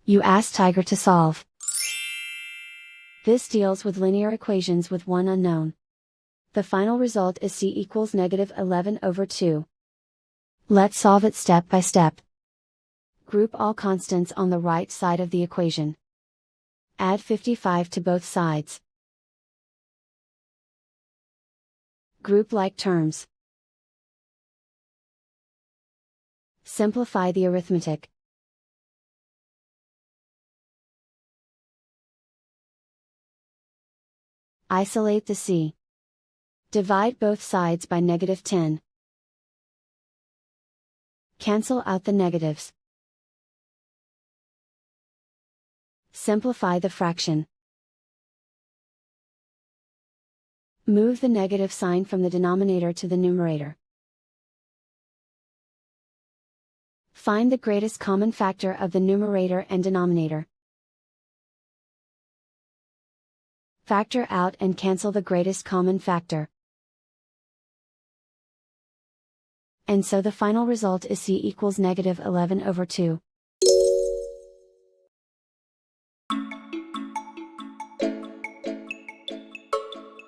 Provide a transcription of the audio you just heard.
You ask Tiger to solve. This deals with linear equations with one unknown. The final result is c equals -11/2. Let's solve it step by step. Group all constants on the right side of the equation. Add 55 to both sides. Group like terms. Simplify the arithmetic. Isolate the c. Divide both sides by -10. Cancel out the negatives. Simplify the fraction. Move the negative sign from the denominator to the numerator. Find the greatest common factor of the numerator and denominator. Factor out and cancel the greatest common factor. And so the final result is c equals -11/2.